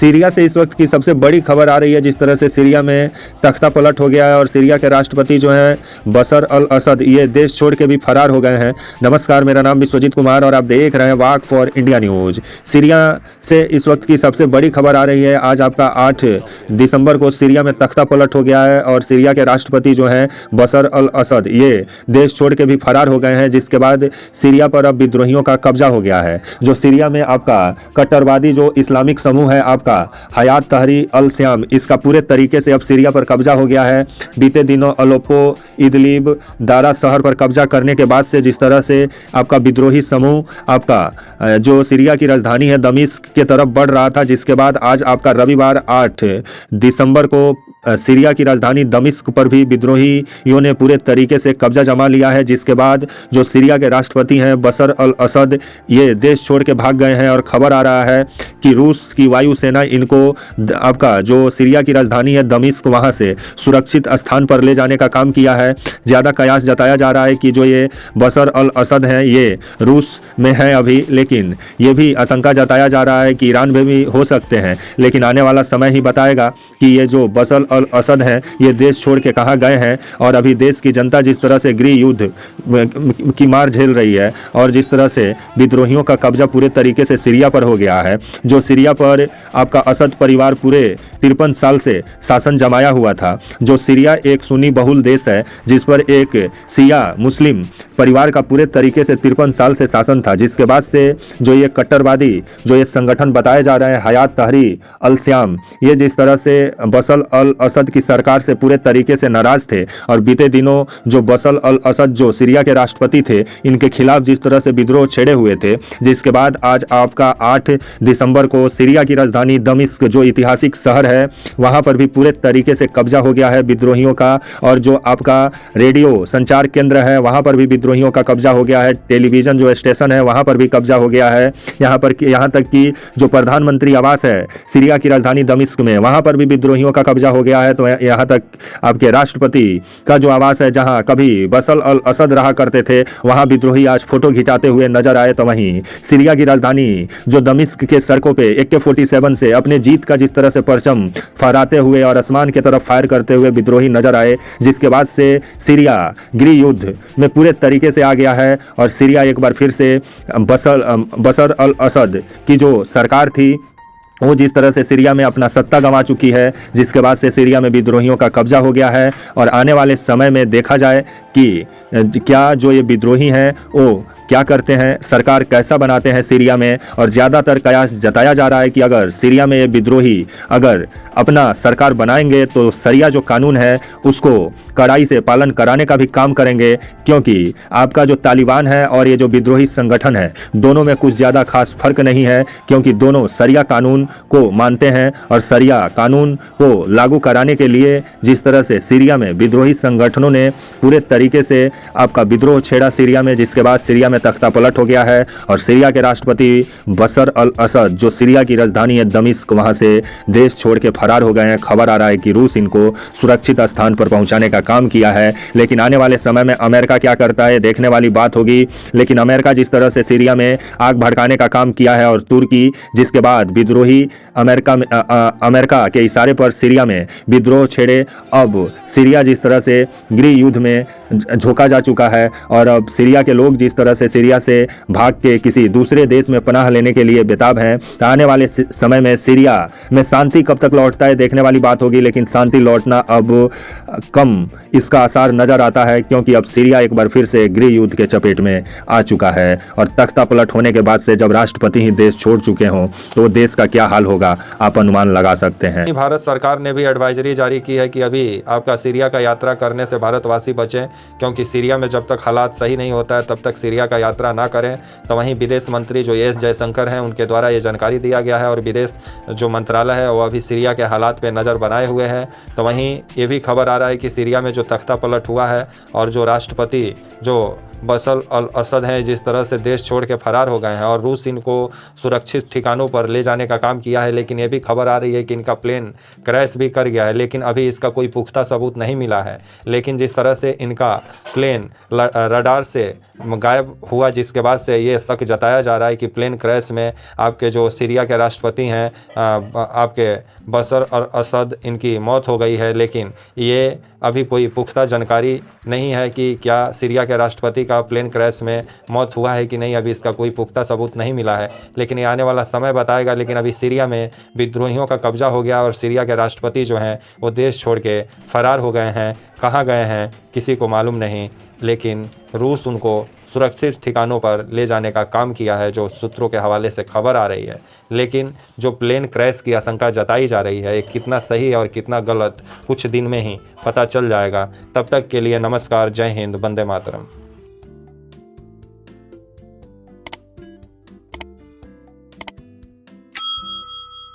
Syria से इस वक्त की सबसे बड़ी खबर आ रही है। जिस तरह से सीरिया में तख्ता पलट हो गया है और सीरिया के राष्ट्रपति जो हैं बशर अल असद ये देश छोड़ के भी फरार हो गए हैं। नमस्कार, मेरा नाम विश्वजीत कुमार और आप देख रहे हैं वाक फॉर इंडिया न्यूज। सीरिया से इस वक्त की सबसे बड़ी खबर आ रही है। आज आपका 8 दिसंबर को सीरिया में तख्ता पलट हो गया है और सीरिया के राष्ट्रपति जो हैं बशर अल असद ये देश छोड़ के भी फरार हो गए हैं, जिसके बाद सीरिया पर अब विद्रोहियों का कब्जा हो गया है। जो सीरिया में आपका कट्टरवादी जो इस्लामिक समूह है आपका हयात तहरीर अल श्याम, इसका पूरे तरीके से अब सीरिया पर कब्जा हो गया है। बीते दिनों अलेप्पो, इदलिब, दारा शहर पर कब्जा करने के बाद से जिस तरह से आपका विद्रोही समूह आपका जो सीरिया की राजधानी है दमिश्क के तरफ बढ़ रहा था, जिसके बाद आज आपका रविवार 8 दिसंबर को सीरिया की राजधानी दमिश्क पर भी विद्रोहियों ने पूरे तरीके से कब्जा जमा लिया है। जिसके बाद जो सीरिया के राष्ट्रपति हैं बशर अल असद ये देश छोड़ के भाग गए हैं और खबर आ रहा है कि रूस की वायुसेना इनको आपका जो सीरिया की राजधानी है दमिश्क वहां से सुरक्षित स्थान पर ले जाने का काम किया है। ज़्यादा कयास जताया जा रहा है कि जो ये बशर अल असद हैं ये रूस में हैं अभी, लेकिन ये भी आशंका जताया जा रहा है कि ईरान में भी हो सकते हैं। लेकिन आने वाला समय ही बताएगा कि ये जो बशर अल असद हैं ये देश छोड़ के कहाँ गए हैं। और अभी देश की जनता जिस तरह से गृह युद्ध की मार झेल रही है और जिस तरह से विद्रोहियों का कब्जा पूरे तरीके से सीरिया पर हो गया है, जो सीरिया पर आपका असद परिवार पूरे 53 साल से शासन जमाया हुआ था। जो सीरिया एक सुन्नी बहुल देश है जिस पर एक शिया मुस्लिम परिवार का पूरे तरीके से 53 साल से शासन था, जिसके बाद से जो ये कट्टरवादी जो ये संगठन बताए जा रहे हैं हयात तहरीर अल श्याम, ये जिस तरह से बशर अल असद की सरकार से पूरे तरीके से नाराज थे और बीते दिनों जो बशर अल असद जो सीरिया के राष्ट्रपति थे इनके खिलाफ जिस तरह से विद्रोह छेड़े हुए थे, जिसके बाद आज आपका 8 दिसंबर को सीरिया की राजधानी दमिश्क जो ऐतिहासिक शहर है वहां पर भी पूरे तरीके से कब्जा हो गया है विद्रोहियों का। और जो आपका रेडियो संचार केंद्र है वहां पर भी विद्रोहियों का कब्जा हो गया है। टेलीविजन जो स्टेशन है वहां पर भी कब्जा हो गया है। यहाँ तक कि जो प्रधानमंत्री आवास है सीरिया की राजधानी दमिश्क में वहां पर भी विद्रोहियों का कब्जा हो गया है। तो यहाँ तक आपके राष्ट्रपति का जो आवास है जहां कभी बशर अल असद रहा करते थे वहां विद्रोही आज फोटो खिंचाते हुए नजर आए। तो वहीं सीरिया की राजधानी जो दमिश्क के सड़कों पे AK-47 से अपने जीत का जिस तरह से परचम फहराते हुए और आसमान की तरफ फायर करते हुए विद्रोही नजर आए, जिसके बाद से सीरिया गृह युद्ध में पूरे तरीके से आ गया है। और सीरिया एक बार फिर से बशर अल असद की जो सरकार थी वो जिस तरह से सीरिया में अपना सत्ता गंवा चुकी है, जिसके बाद से सीरिया में विद्रोहियों का कब्जा हो गया है। और आने वाले समय में देखा जाए कि क्या जो ये विद्रोही हैं वो क्या करते हैं, सरकार कैसा बनाते हैं सीरिया में। और ज़्यादातर कयास जताया जा रहा है कि अगर सीरिया में ये विद्रोही अगर अपना सरकार बनाएंगे तो शरिया जो कानून है उसको कड़ाई से पालन कराने का भी काम करेंगे, क्योंकि आपका जो तालिबान है और ये जो विद्रोही संगठन है दोनों में कुछ ज़्यादा खास फर्क नहीं है, क्योंकि दोनों शरिया कानून को मानते हैं। और शरिया कानून को लागू कराने के लिए जिस तरह से सीरिया में विद्रोही संगठनों ने पूरे तरीके से आपका विद्रोह छेड़ा सीरिया में, जिसके बाद सीरिया में तख्ता पलट हो गया है। और सीरिया के राष्ट्रपति बशर अल असद जो सीरिया की राजधानी है दमिश्क वहां से देश छोड़ के फरार हो गए हैं। खबर आ रहा है कि रूस इनको सुरक्षित स्थान पर पहुंचाने का काम किया है। लेकिन आने वाले समय में अमेरिका क्या करता है देखने वाली बात होगी। लेकिन अमेरिका जिस तरह से सीरिया में आग भड़काने का काम किया है और तुर्की जिसके बाद विद्रोही अमेरिका के इशारे पर सीरिया में विद्रोह छेड़े, अब सीरिया जिस तरह से गृह युद्ध में झोंका जा चुका है और अब सीरिया के लोग जिस तरह से सीरिया से भाग के किसी दूसरे देश में पनाह लेने के लिए बेताब हैं। तो आने वाले समय में सीरिया में शांति कब तक लौटता है देखने वाली बात होगी। लेकिन शांति लौटना अब कम इसका आसार नजर आता है, क्योंकि अब सीरिया एक बार फिर से गृह युद्ध के चपेट में आ चुका है। और तख्ता पलट होने के बाद से जब राष्ट्रपति ही देश छोड़ चुके हों तो देश का क्या हाल होगा आप अनुमान लगा सकते हैं। भारत सरकार ने भी एडवाइजरी जारी की है कि अभी आपका सीरिया का यात्रा करने से भारतवासी बचें, क्योंकि सीरिया में जब तक हालात सही नहीं होता है तब तक सीरिया का यात्रा ना करें। तो वहीं विदेश मंत्री जो एस जयशंकर हैं उनके द्वारा ये जानकारी दिया गया है और विदेश जो मंत्रालय है वो अभी सीरिया के हालात पे नज़र बनाए हुए है। तो वहीं ये भी खबर आ रहा है कि सीरिया में जो तख्ता पलट हुआ है और जो राष्ट्रपति जो बशर अल असद हैं जिस तरह से देश छोड़ के फरार हो गए हैं और रूस इनको सुरक्षित ठिकानों पर ले जाने का काम किया है। लेकिन ये भी खबर आ रही है कि इनका प्लेन क्रैश भी कर गया है, लेकिन अभी इसका कोई पुख्ता सबूत नहीं मिला है। लेकिन जिस तरह से इनका का प्लेन रडार से गायब हुआ, जिसके बाद से ये शक जताया जा रहा है कि प्लेन क्रैश में आपके जो सीरिया के राष्ट्रपति हैं आपके बशर अल असद, इनकी मौत हो गई है। लेकिन ये अभी कोई पुख्ता जानकारी नहीं है कि क्या सीरिया के राष्ट्रपति का प्लेन क्रैश में मौत हुआ है कि नहीं, अभी इसका कोई पुख्ता सबूत नहीं मिला है। लेकिन ये आने वाला समय बताएगा। लेकिन अभी सीरिया में विद्रोहियों का कब्जा हो गया और सीरिया के राष्ट्रपति जो हैं वो देश छोड़ के फरार हो गए हैं। कहाँ गए हैं किसी को मालूम नहीं, लेकिन रूस उनको सुरक्षित ठिकानों पर ले जाने का काम किया है, जो सूत्रों के हवाले से खबर आ रही है। लेकिन जो प्लेन क्रैश की आशंका जताई जा रही है, कितना सही है और कितना गलत कुछ दिन में ही पता चल जाएगा। तब तक के लिए नमस्कार, जय हिंद, वंदे मातरम।